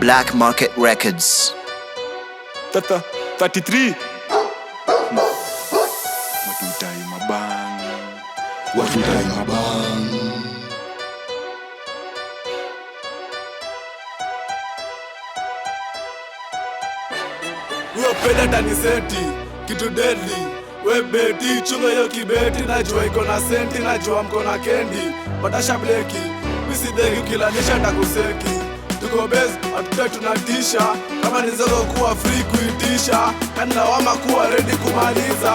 Black Market Records. 33 Watutai mabang. Wapenda tani seti, kitu deadly. We beti, chunga yo kibeti. Najua iko na senti, najua mko na kendi. Patasha bleki, misi degi ukilanisha takuseki. Tuko base, atutai tunatisha. Kama nizogo kuwa free kuitisha. Kanila wama kuwa ready kumaliza.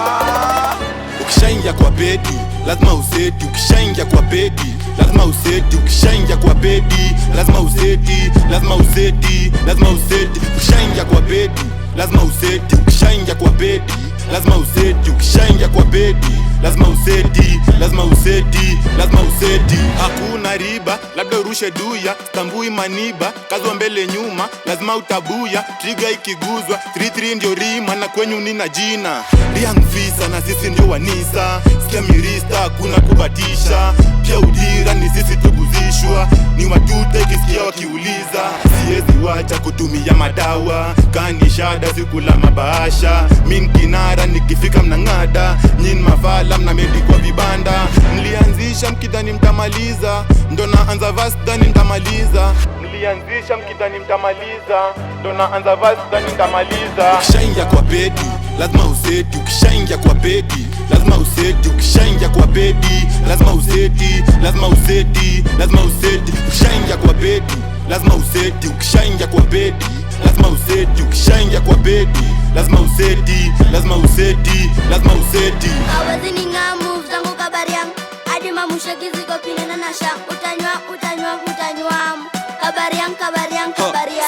Ukishaingia kwa bedi, lazima useti. Ukishaingia kwa bedi, lazima useti. Ukishaingia kwa bedi, lazima useti. Lazima useti, lazima useti. Ukishaingia kwa bedi, lazima useti. Ukishaingia kwa bedi, lazima useti. Ukishaingia kwa bedi, lazima useti. Lazima useti, lazima useti. Hakuna riba, labda urushe duya. Stambui maniba, kazi wa mbele nyuma, lazima utabuya. Trigger ikiguzwa, 33 ndio rima na kwenyu nina jina. Riang visa na sisi ndio wanisa. Sikia mirista, kuna kubatisha. Pia udira ni sisi tuguzishwa. Ni watuta ikisikia wakiuliza. Siezi wacha kutumia madawa. Kani shada sikula mabahasha. Min kinara nikifika mnangada. Nyin mafala mnamedi kwa vibanda. Nilianzisha mkidhani mtamaliza. Ndo naanza verse dhani mtamaliza. Nilianzisha mkidhani mtamaliza. Ndo naanza verse dhani mtamaliza. Ukishaingia kwa bedi, lazima useti. Ukishaingia kwa bedi, lazima useti. Ukishaingia kwa bedi, lazima useti. Lazima useti, lazima useti. Ukishaingia kwa bedi, lazima useti. Ukishaingia kwa bedi, lazima useti. Ukishaingia kwa bedi, lazima useti. Lazima useti, lazima useti. Hawezi ninga move zangu kabariang. Hadi mamusha kiziko pinena na shang. Utanywa kabariang.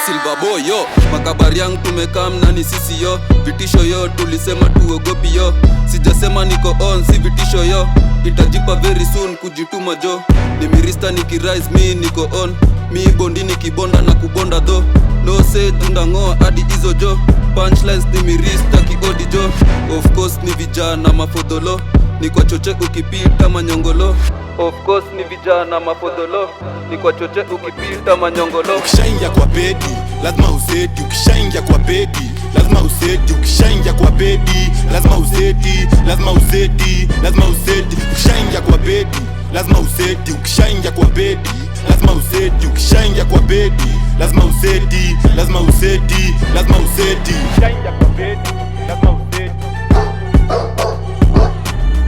Silver boy yo, makabariang tumekam na ni sisi yo. Vitisho yo, tulisema tuogopi yo. Sijasema niko on, si vitisho yo. Itajipa very soon kujituma jo. Nimirista nikirise, mi niko on. Mi bondi nikibonda na kubonda do. No say tundangoa hadi izo jo. Punchlines nimirista kiodi jo. Of course ni vijana mafodolo. Ni kwa choche ukipita manyongolo. Of course ni vijana mafodolo. Ni kwa choche ukipita manyongolo. Ukishaingia kwa bedi, lazima useti. Ukishaingia kwa bedi, lazima useti. Ukishaingia kwa bedi, lazima useti. Lazima useti, lazima useti. Ukishaingia kwa bedi, lazima useti. Ukishaingia kwa bedi, lazima useti. Ukishaingia kwa bedi, lazima useti. Lazima useti, lazima useti. Ukishaingia kwa bedi, lazima useti.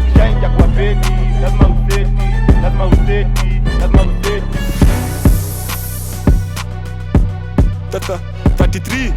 Ukishaingia kwa bedi, lazima useti. Lazima useti, lazima useti. 33